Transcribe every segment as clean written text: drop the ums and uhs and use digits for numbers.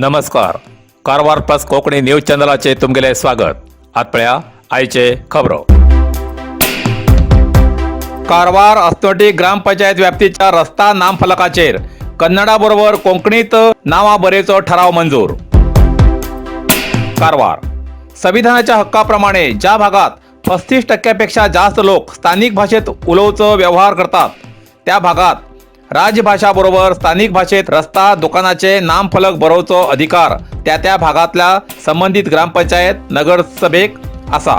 नमस्कार. Karwar plus Konkani news चॅनलाचे तुमगेले स्वागत. आतपळ्या आयचे खबरो. कारवार अस्तोटी ग्रामपंचायत व्याप्तीच्या रस्ता नामफलकाचेर कन्नडा बरोबर कोंकणीत नावा बरेचो ठराव मंजूर. कारवार संविधानाच्या हक्काप्रमाणे ज्या भागात 35% जास्त लोक स्थानिक भाषेत उलोवचो व्यवहार करतात त्या भागात राजभाषा बरोबर स्थानिक भाषेत रस्ता दुकानाचे नामफलक बरोवचो अधिकार त्या भागातल्या संबंधित ग्रामपंचायत नगरसभेक आसा.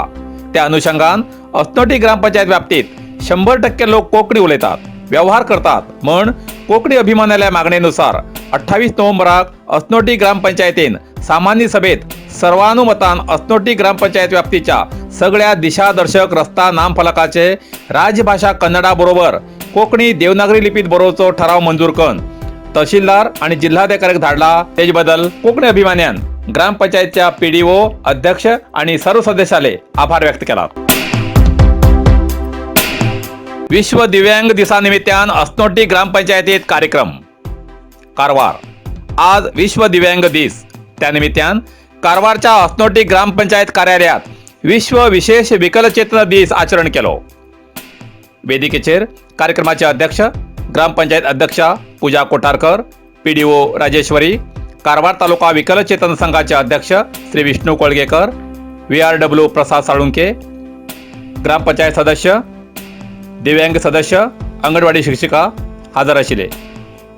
त्या अनुषंगान अस्तोटी ग्रामपंचायत व्याप्तीत 100% लोक कोंकणी उलयतात, व्यवहार करतात. म्हण कोंकणी अभिमानाच्या मागणेनुसार 28 नोव्हेंबराक अस्तोटी ग्रामपंचायतीन सामान्य सभेत सर्वानुमतान अस्तोटी ग्रामपंचायत व्याप्तीच्या सगळ्या दिशादर्शक रस्ता नामफलकाचे राजभाषा कन्नडा बरोबर कोंकणी देवनागरी लिपीत बरोवचो ठराव मंजूर करून तहसीलदार आणि जिल्हाधिकाऱ्याक धाडला. तेजे बदल कोंकणी अभिमान्यान ग्रामपंचायतच्या PDO अध्यक्ष आणि सर्व सदस्याले आभार व्यक्त केला. विश्व दिव्यांग दिसा निमित्तान अस्तोटी ग्रामपंचायतीत कार्यक्रम. कारवार आज विश्व दिव्यांग दिस. त्यानिमित्तान कारवारच्या अस्तोटी ग्रामपंचायत कार्यालयात विश्व विशेष विकलचेतन दिस आचरण केलो. वेदिकेचेर कार्यक्रमाचे अध्यक्ष ग्रामपंचायत अध्यक्षा पूजा कोठारकर, PDO राजेश्वरी, कारवार तालुका विकलचेतन संघाचे अध्यक्ष श्री विष्णू कोळगेकर, VRW प्रसाद साळुंके, ग्रामपंचायत सदस्य, दिव्यांग सदस्य, अंगणवाडी शिक्षिका हजर आशिल्ले.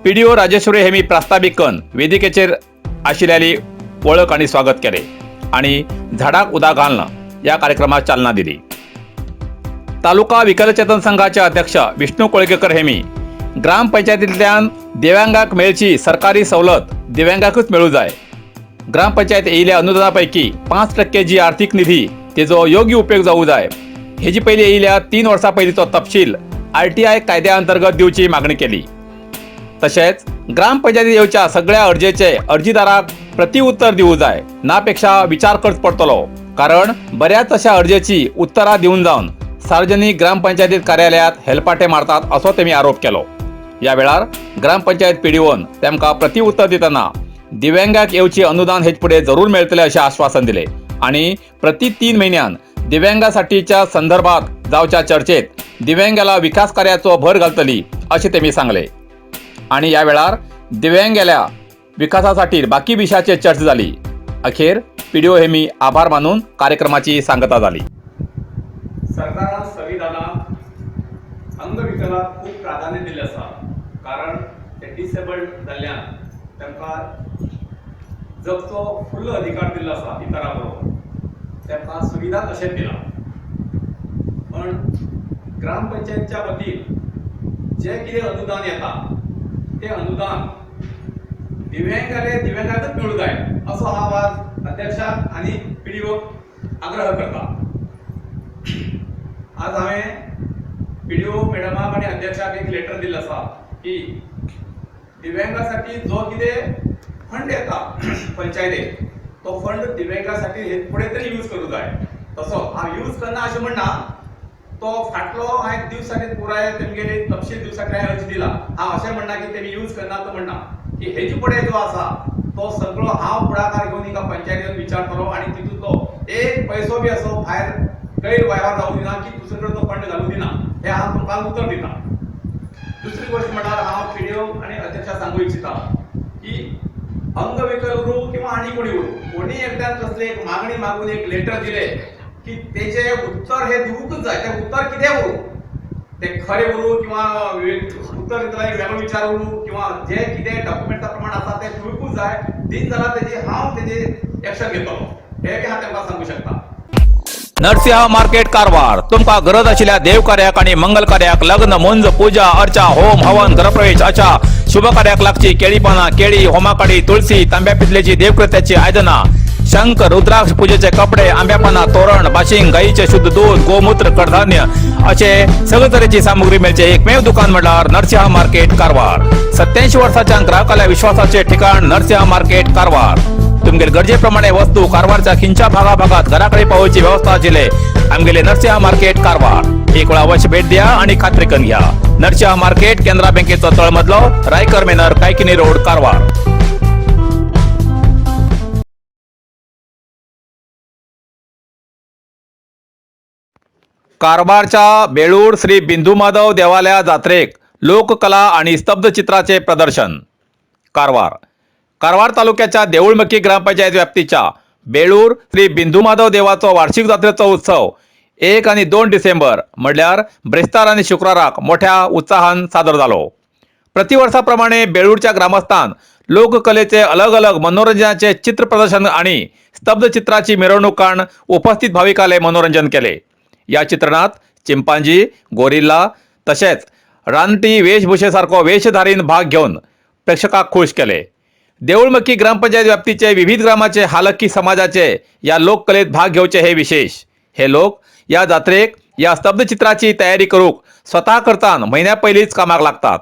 PDO राजेश्वरी हेमी प्रास्ताविक करून वेदिकेचेर आशिल्ली ओळख आणि स्वागत केले आणि झाडाक उदक घालून या कार्यक्रमात चालना दिली. तालुका विकलचेतन संघाचे अध्यक्ष विष्णू कोळगेकर हेमी ग्रामपंचायतींतल्यान दिव्यांगाक मेळची सरकारी सवलत दिव्यांगाकच मेळू जाय. ग्रामपंचायत येयल्या अनुदानापैकी 5% जी आर्थिक निधी तेजो योग्य उपयोग जावूं जाय हेजी पयली येयल्या 3 वर्सां पयलींचो तपशील RTI कायद्या अंतर्गत दिवची मागणी केली. तशेंच ग्रामपंचायतीत येवच्या सगळ्या अर्जेचे अर्जीदाराक प्रतिउत्तर दिवूं जाय नापेक्षा विचार करचो पडटलो, कारण बऱ्याच अशा अर्जेची उत्तरां दिवन जावन सार्वजनिक ग्रामपंचायतीत कार्यालयात हेलपाटे मारतात असो तेमी आरोप केलो. या वेळार ग्रामपंचायत PDOन तेमकां प्रतिउत्तर दितना दिव्यांगाक येवची अनुदान हेच फुडें जरूर मेळटले अशें आश्वासन दिले आणि प्रति 3 म्हयन्यान दिव्यांगासाठीच्या संदर्भात जावच्या चर्चेत दिव्यांगाला विकास कार्याचो भर घालतली अशें तेमी सांगले. आणि या वेळार दिव्यांगाल्या विकासासाठी बाकी विशयाचेर चर्चा जाली. अखेर PDO हेमी आभार मानून कार्यक्रमाची सांगता जाली. सरकारान संविधानात अंगविकलाक खूप प्राधान्य दिले आसा, कारण ते डिसेबल्ड जाल्ल्यान तांकां जगचो फुल्ल अधिकार दिल्लो आसा इतरां बरोबर. तांकां सुविधा तशेंच दिला. पण ग्रामपंचायतच्या वतीन जे कितें अनुदान येता ते अनुदान दिव्यांगाकच मिळू जाय असो हांव आज अध्यक्षाक आनी PDO आग्रह करता. आज हांवें PDO मॅडमाक आनी अध्यक्षाक एक लेटर दिल्लो आसा की दिव्यांगासाठी जो कितें फंड येता पंचायतीक तो फंड दिव्यांगासाठी हे फुडें तरी यूज करूं जाय. तसो हांव यूज करना अशें म्हणना, तो फाटलो हांवें दिवसाठी पुराय तेमगेली तपशील दिवसाठी हांवें अर्ज दिला. हांव अशें म्हणना की तेमी यूज करना तो म्हणना, की हेजे फुडें जो आसा तो सगळो हांव फुडाकार घेवन हिका पंचायतीन विचारतलो आणि तितूंतलो एक पैसो बी असो भायर गैरव्यवहार जावूं दिना की दुसरे कडेन तो फंड घालूं दिना हे हांव तुमकां उत्तर दिता. दुसरी गोष्ट म्हणल्यार हांव PDO आनी अध्यक्षा सांगूं इच्छिता की अंगविकल उरूं किंवा आनी कोणी एकट्यान कसले एक मागणी मागून एक लेटर दिले की तेजे उत्तर हे दिवूंकच जाय. ते उत्तर कितें उरूं, ते खरें उरूं किंवा उत्तर दितलो एक वेगळो विचार उरूं किंवा जे कितें डॉक्युमेंटा प्रमाण आसा ते दिवूंकच जाय. दिन जाल्यार हांव तेजे एक्शन घेतलो हे बी हांव तांकां सांगूं शकता. नरसिंह मार्केट कारवार तुमका गरज आशिल्ल्या देव कार्याक आणि मंगल कार्याक, लग्न, मुंज, पूजा, अर्चा, होम, हवन, गृहप्रवेश अशा शुभ कार्याक लागची केळी पानां, केळी, होमाकडी, तुळसी, तांब्या पितलेची देवकृत्याची आयदनां, शंख, रुद्राक्ष पूजेचे कपडे, आंब्या पानां, तोरण, बाशिंग, गाईचे शुद्ध दूध, गोमूत्र, कडधान्य असे सगळे तरेची सामुग्री मेळचे एकमेव दुकान म्हणल्यार नरसिंह मार्केट कारवार. 87 वर्सांच्या ग्राहकाल्या विश्वासाचे ठिकाण नरसिंह मार्केट कारवार. तुमगेर गरजेप्रमाणे वस्तू कारवारच्या खिंच्या भागाभागात घराकडे पावोवची व्यवस्था आशिल्ले आमगेले नरसिंह मार्केट कारवार. एक वेळ अवश्य भेट द्या आणि खात्री करून घ्या. नरसिंह मार्केट केंद्रा बँकेचो तळमजलो, रायकर मेनर, कायकिनी रोड, कारवार. कारवारच्या बेळूर श्री बिंदुमाधव देवालया जात्रेक लोककला आणि स्तब्धचित्राचे प्रदर्शन. कारवार तालुक्याच्या देऊळमक्की ग्रामपंचायत व्याप्तीच्या बेळूर श्री बिंदुमाधव देवाचो वार्षिक जात्रेचो उत्सव 1 आणि 2 डिसेंबर म्हणल्यार ब्रेस्तार आणि शुक्राराक मोठ्या उत्साहान सादर जालो. प्रतिवर्षाप्रमाणे बेळूरच्या ग्रामस्थान लोककलेचे अलग अलग मनोरंजनाचे चित्र प्रदर्शन आणि स्तब्धचित्राची मिरवणूक काढून उपस्थित भाविकाले मनोरंजन केले. या चित्रणात चिंपांजी, गोरिल्ला तसेच रानटी वेशभूषेसारखो वेशधारीन भाग घेऊन प्रेक्षकांक खुश केले. देऊळमक्की ग्रामपंचायत व्याप्तीचे विविध ग्रामाचे हालक्की समाजाचे या लोककलेत भाग घेवचे हे विशेष. हे लोक या जात्रेक या स्तब्धचित्राची तयारी करूक स्वतः करतान महिन्या पयलींच कामाक लागतात.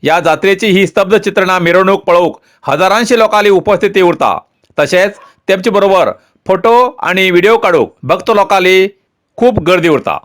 या जात्रेची ही स्तब्धचित्रणा मिरवणूक पळोवक हजारांशी लोकांची उपस्थिती उरता. तसेच तेमचे बरोबर फोटो आणि व्हिडिओ काढूक भक्त लोकांची खूप गर्दी उरता.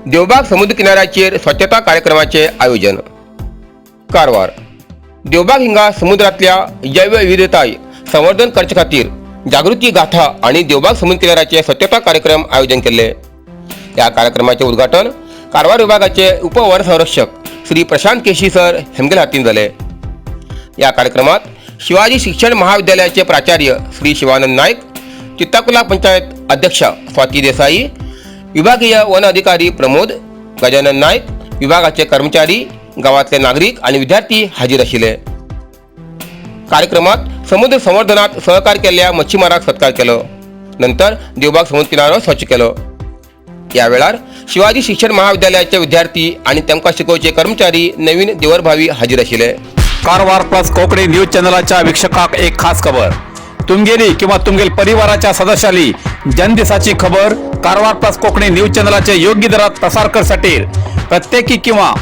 देवबाग समुद्र किनाऱ्याचेर स्वच्छता कार्यक्रमाचे आयोजन. कारवार देवबाग हिंगा समुद्रातल्या जैव विविधताय संवर्धन करचे खातीर जागृती गाथा आणि देवबाग समुद्र किनाऱ्याचे स्वच्छता कार्यक्रम आयोजन केले. या कार्यक्रमाचे उद्घाटन कारवार विभागाचे उपवन संरक्षक श्री प्रशांत केशी सर हेमगेल हातीन झाले. या कार्यक्रमात शिवाजी शिक्षण महाविद्यालयाचे प्राचार्य श्री शिवानंद नाईक, चित्ताकुला पंचायत अध्यक्षा स्वाती देसाई, विभागीय वन अधिकारी प्रमोद गजानन नाईक, विभागाचे कर्मचारी, गावातले नागरिक आणि विद्यार्थी हाजीर आशिल्ले. कार्यक्रमात समुद्र संवर्धनात सहकार्य केलेल्या मच्छीमाराक सत्कार केलो. नंतर देवबाग समुद्र किनारो स्वच्छ केलो. या वेळार शिवाजी शिक्षण महाविद्यालयाचे विद्यार्थी आणि त्यांका शिकवचे कर्मचारी नवीन देवरभावी हाजीर आशिल्ले. कारवार प्लस कोकणी न्यूज चॅनलाच्या वीक्षकाक एक खास खबर. तुमगेली किंवा तुमगेल परिवाराच्या सदस्याली जनदिसाची खबर कारवार प्लस कोकणी न्यूज चॅनलाचे योग्य दरात प्रसार करसाठी प्रत्येकी किंवा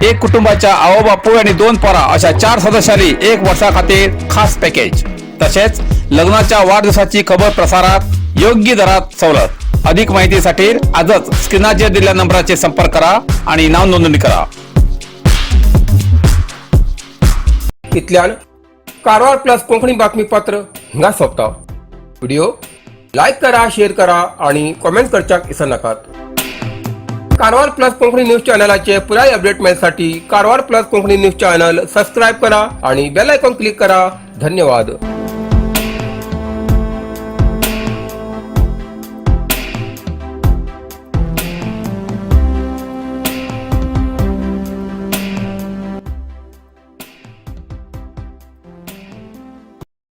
एक कुटुंबाच्या आवो बापू आणि 2 पोरा अशा 4 सदस्याली 1 वर्षा खातीर खास पॅकेज. तसेच लग्नाच्या वाढदिवसाची खबर प्रसारात योग्य दरात सवलत. अधिक माहितीसाठी आजच स्क्रीनाचेर दिलेल्या नंबराचे संपर्क करा आणि नाव नोंदणी करा. इतल्यान कारवार प्लस कोंकणी बातमीपत्र हिंगा सोंपता. व्हिडिओ लाईक करा, शेअर करा आणि कमेंट करच्याक विसरू नकात. कारवार प्लस कोंकणी न्यूज चॅनलाचे पुराय अपडेट मिळण्यासाठी Karwar plus Konkani news channel subscribe करा आणि बेल आयकॉन क्लिक करा. धन्यवाद.